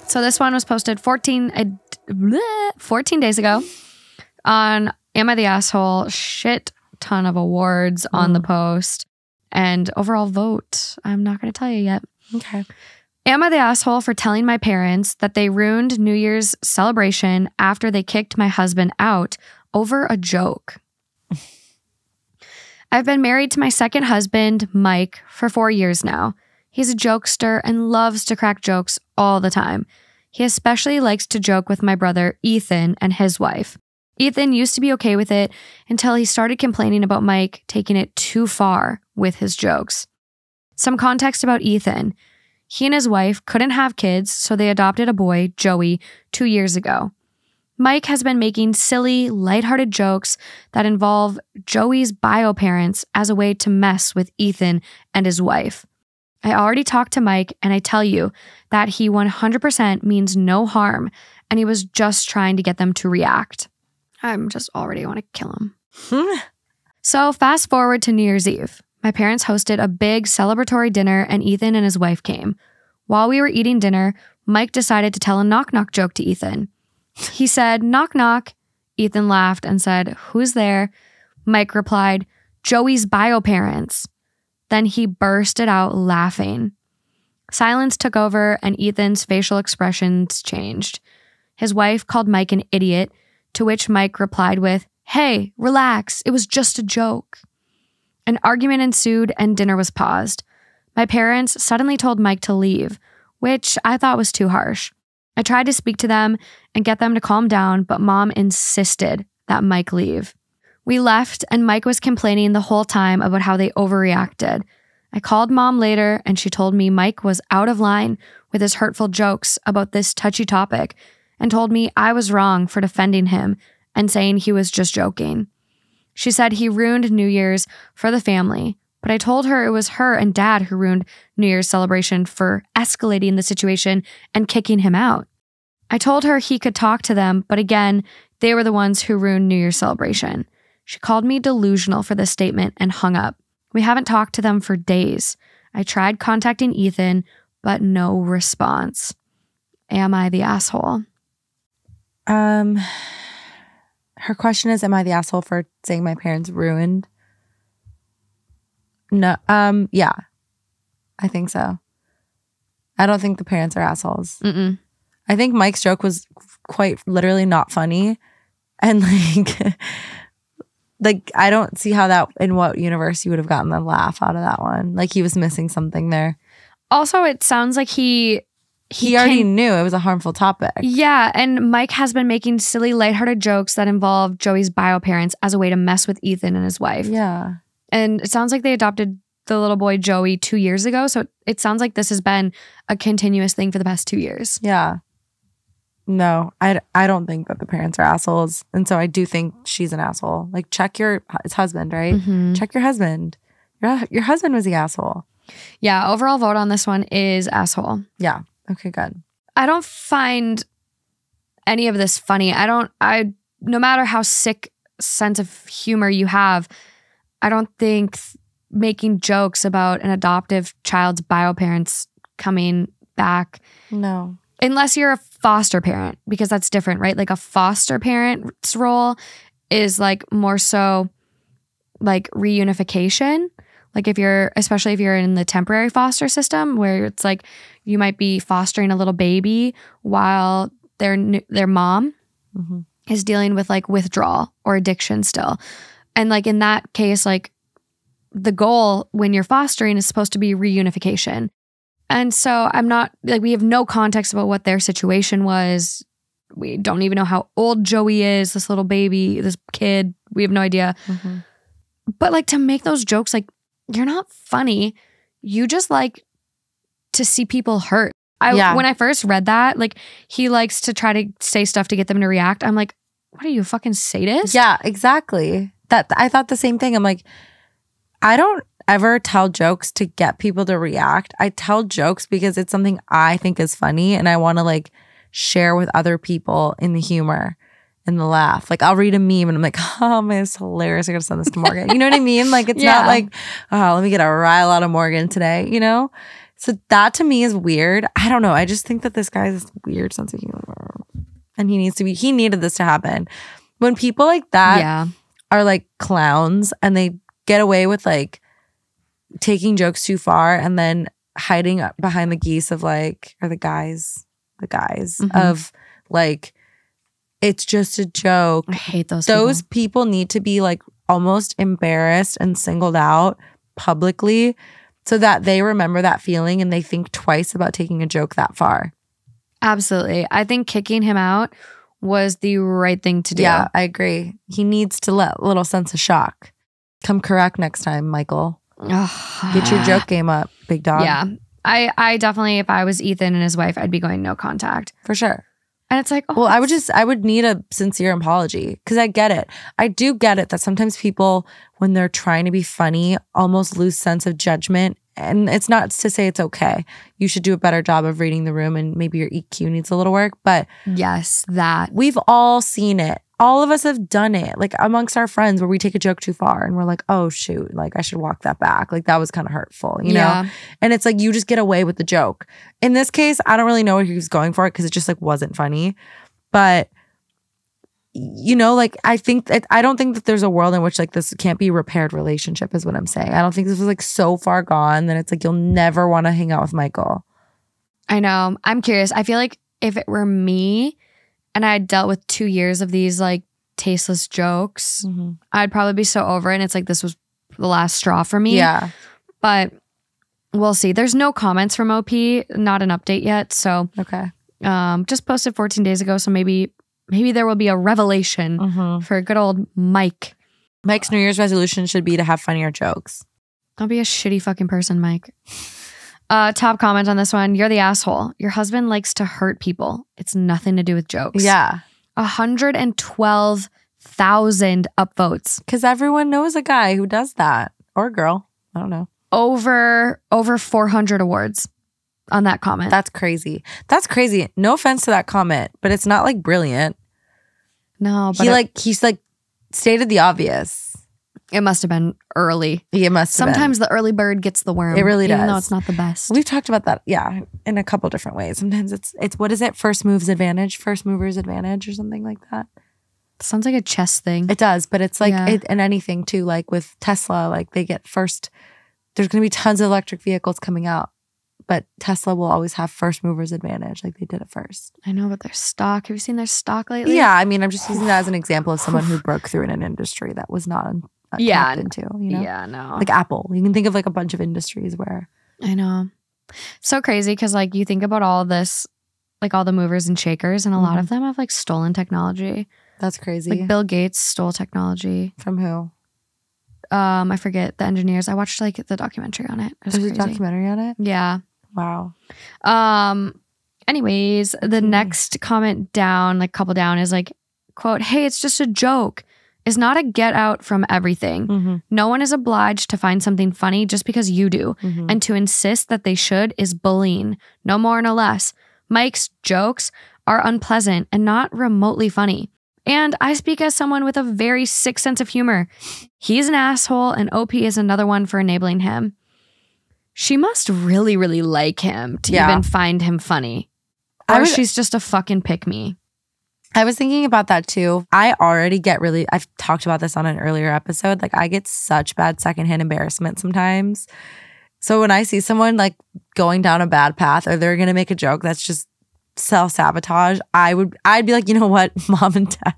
So this one was posted 14 days ago on Am I the Asshole? Shit ton of awards on the post. And overall vote, I'm not going to tell you yet. Okay. Am I the asshole for telling my parents that they ruined New Year's celebration after they kicked my husband out over a joke? I've been married to my second husband, Mike, for 4 years now. He's a jokester and loves to crack jokes all the time. He especially likes to joke with my brother, Ethan, and his wife. Ethan used to be okay with it until he started complaining about Mike taking it too far with his jokes. Some context about Ethan. He and his wife couldn't have kids, so they adopted a boy, Joey, 2 years ago. Mike has been making silly, lighthearted jokes that involve Joey's bio parents as a way to mess with Ethan and his wife. I already talked to Mike, and I tell you that he 100% means no harm, and he was just trying to get them to react. I'm just already want to kill him. So fast forward to New Year's Eve. My parents hosted a big celebratory dinner and Ethan and his wife came. While we were eating dinner, Mike decided to tell a knock-knock joke to Ethan. He said, "Knock, knock." Ethan laughed and said, "Who's there?" Mike replied, "Joey's bio parents." Then he bursted out laughing. Silence took over and Ethan's facial expressions changed. His wife called Mike an idiot, to which Mike replied with, "Hey, relax, it was just a joke." An argument ensued and dinner was paused. My parents suddenly told Mike to leave, which I thought was too harsh. I tried to speak to them and get them to calm down, but Mom insisted that Mike leave. We left and Mike was complaining the whole time about how they overreacted. I called Mom later and she told me Mike was out of line with his hurtful jokes about this touchy topic and told me I was wrong for defending him and saying he was just joking. She said he ruined New Year's for the family, but I told her it was her and Dad who ruined New Year's celebration for escalating the situation and kicking him out. I told her he could talk to them, but again, they were the ones who ruined New Year's celebration. She called me delusional for this statement and hung up. We haven't talked to them for days. I tried contacting Ethan, but no response. Am I the asshole? Her question is, am I the asshole for saying my parents ruined? No. Yeah. I think so. I don't think the parents are assholes. Mm-mm. I think Mike's joke was quite literally not funny. And like I don't see how that, in what universe you would have gotten the laugh out of that one. Like he was missing something there. Also, it sounds like he already knew it was a harmful topic. Yeah, and Mike has been making silly, lighthearted jokes that involve Joey's bio parents as a way to mess with Ethan and his wife. Yeah. And it sounds like they adopted the little boy Joey 2 years ago. So it sounds like this has been a continuous thing for the past 2 years. Yeah. No, I don't think that the parents are assholes. And so I do think she's an asshole. Like, check his husband, right? Mm-hmm. Check your husband. Your husband was the asshole. Yeah, overall vote on this one is asshole. Yeah. Okay, good. I don't find any of this funny. No matter how sick sense of humor you have, I don't think making jokes about an adoptive child's bio parents coming back. No. Unless you're a foster parent, because that's different, right? Like a foster parent's role is like more so like reunification. Like especially if you're in the temporary foster system where it's like you might be fostering a little baby while their mom is dealing with like withdrawal or addiction still. And like in that case, like the goal when you're fostering is supposed to be reunification. And so I'm not like, we have no context about what their situation was. We don't even know how old Joey is, this little baby, this kid. We have no idea. Mm-hmm. But like to make those jokes, like you're not funny. You just like to see people hurt. When I first read that, like he likes to try to say stuff to get them to react. I'm like, what are you, a fucking sadist? Yeah, exactly. I thought the same thing. I'm like, I don't ever tell jokes to get people to react. I tell jokes because it's something I think is funny and I want to like share with other people in the humor and the laugh. Like I'll read a meme and I'm like, oh man, it's hilarious. I gotta send this to Morgan. You know what I mean? Like it's not like, oh, let me get a rile out of Morgan today, you know? So that to me is weird. I don't know. I just think that this guy has weird sense of humor. And he needed this to happen. When people like that are like clowns and they get away with like taking jokes too far and then hiding up behind the geese of like, or the guys of like, it's just a joke. I hate those people need to be like almost embarrassed and singled out publicly so that they remember that feeling and they think twice about taking a joke that far. Absolutely. I think kicking him out was the right thing to do. Yeah, I agree. He needs to let a little sense of shock. Come correct next time, Michael. Get your joke game up, big dog. Yeah. I definitely, if I was Ethan and his wife, I'd be going no contact. For sure. And it's like, well, I would need a sincere apology because I get it. I do get it that sometimes people, when they're trying to be funny, almost lose sense of judgment. And it's not to say it's okay. You should do a better job of reading the room and maybe your EQ needs a little work. But yes, that. We've all seen it. All of us have done it, like amongst our friends where we take a joke too far and we're like, oh shoot, like I should walk that back. Like that was kind of hurtful, you know? And it's like, you just get away with the joke. In this case, I don't really know what he was going for it because it just like wasn't funny. But, you know, like I don't think that there's a world in which like this can't be a repaired relationship is what I'm saying. I don't think this was like so far gone that it's like, you'll never want to hang out with Michael. I know. I'm curious. I feel like if it were me, and I had dealt with 2 years of these like tasteless jokes, I'd probably be so over it. And it's like, this was the last straw for me. Yeah. But we'll see. There's no comments from OP, not an update yet. So okay. Just posted 14 days ago. So maybe there will be a revelation for good old Mike. Mike's New Year's resolution should be to have funnier jokes. I'll be a shitty fucking person, Mike. Top comment on this one. You're the asshole. Your husband likes to hurt people. It's nothing to do with jokes. Yeah. 112,000 upvotes. Because everyone knows a guy who does that. Or a girl. I don't know. Over 400 awards on that comment. That's crazy. That's crazy. No offense to that comment, but it's not like brilliant. No, but he's like stated the obvious. It must have been early. It must have Sometimes the early bird gets the worm. It really does. Even though it's not the best. We've talked about that, yeah, in a couple different ways. Sometimes it's what is it? First mover's advantage or something like that. Sounds like a chess thing. It does, but it's like in anything too. Like with Tesla, like they get first. There's going to be tons of electric vehicles coming out, but Tesla will always have first mover's advantage. Like they did it first. I know, but their stock. Have you seen their stock lately? Yeah, I mean, I'm just using that as an example of someone who broke through in an industry that was not tapped into, you know? Yeah, no. Like Apple. You can think of like a bunch of industries where. I know. So crazy because like you think about all this, like all the movers and shakers, and a lot of them have like stolen technology. That's crazy. Like Bill Gates stole technology. From who? I forget the engineers. I watched like the documentary on it. It was There's crazy. a documentary on it? Yeah. Wow. Anyways, the next comment down, like couple down, is like, quote, "Hey, it's just a joke. Is not a get out from everything. No one is obliged to find something funny just because you do. And to insist that they should is bullying. No more, no less. Mike's jokes are unpleasant and not remotely funny. And I speak as someone with a very sick sense of humor. He's an asshole and OP is another one for enabling him. She must really, really like him to even find him funny. Or she's just a fucking pick-me. I was thinking about that too. I already get I've talked about this on an earlier episode. Like I get such bad secondhand embarrassment sometimes. So when I see someone like going down a bad path or they're going to make a joke that's just self-sabotage, I'd be like, you know what, Mom and Dad,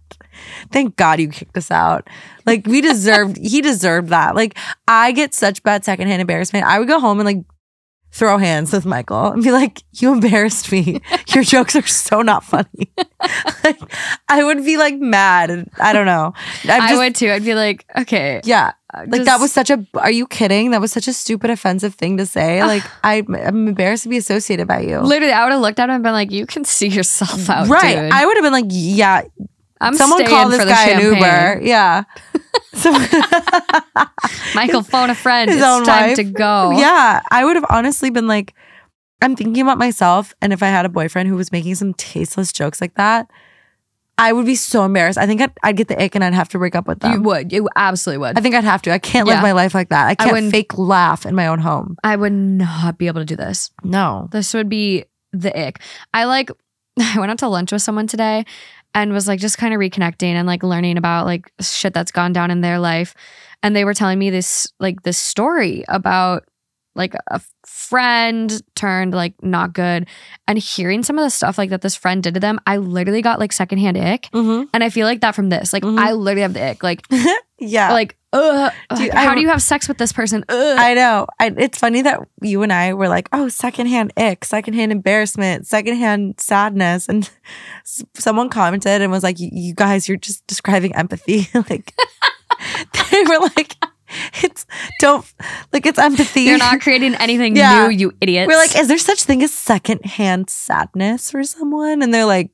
thank God you kicked us out. Like he deserved that. Like I get such bad secondhand embarrassment. I would go home and like throw hands with Michael and be like, you embarrassed me. Your jokes are so not funny. Like, I would be like mad. I don't know. I would too. I'd be like, okay. Yeah. Like that was are you kidding? That was such a stupid, offensive thing to say. Like I'm embarrassed to be associated by you. Literally, I would have looked at him and been like, you can see yourself out, right. dude. I would have been like, yeah. Someone call this guy an Uber. Yeah. Michael, phone a friend. It's time to go. Yeah. I would have honestly been like, I'm thinking about myself. And if I had a boyfriend who was making some tasteless jokes like that, I would be so embarrassed. I think I'd get the ick and I'd have to break up with them. You would. You absolutely would. I think I'd have to. I can't live my life like that. I can't fake laugh in my own home. I would not be able to do this. No. This would be the ick. I went out to lunch with someone today and was like just kind of reconnecting and like learning about like shit that's gone down in their life. And they were telling me this story about like a friend turned like not good, and hearing some of the stuff like that this friend did to them, I literally got like secondhand ick. And I feel like that from this. Like I literally have the ick. Like yeah. Like dude, how do you have sex with this person? I know. It's funny that you and I were like, oh, secondhand ick, secondhand embarrassment, secondhand sadness. And someone commented and was like, you guys, you're just describing empathy. Like they were like, it's empathy. You're not creating anything new, you idiots. We're like, is there such thing as secondhand sadness for someone? And they're like,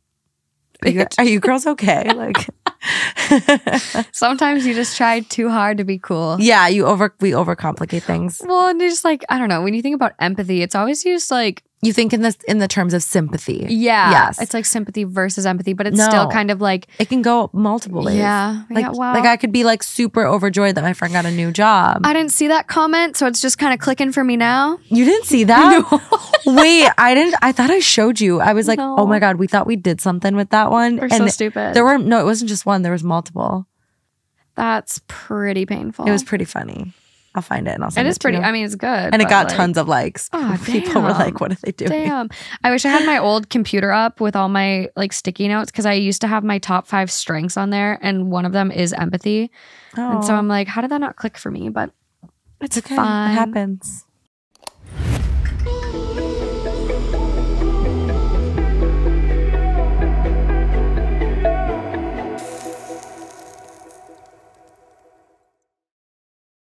are you girls okay? Like sometimes you just try too hard to be cool. Yeah, we overcomplicate things. Well, and just like, I don't know, when you think about empathy, it's always used like, you think in the terms of sympathy. Yeah. Yes. It's like sympathy versus empathy, but it's still kind of like, it can go multiple ways. Yeah. Wow. Like I could be like super overjoyed that my friend got a new job. I didn't see that comment, so it's just kind of clicking for me now. You didn't see that? No. Wait, I didn't. I thought I showed you. I was like, No. oh my God, we thought we did something with that one. We're so stupid. No, it wasn't just one. There was multiple. That's pretty painful. It was pretty funny. I'll find it and I'll send it. It is pretty. I mean, it's good. And it got tons of likes. Oh, people were like, what are they doing? Damn. I wish I had my old computer up with all my like sticky notes, because I used to have my top 5 strengths on there, and one of them is empathy. And so I'm like, how did that not click for me? But it's okay. fine. It happens.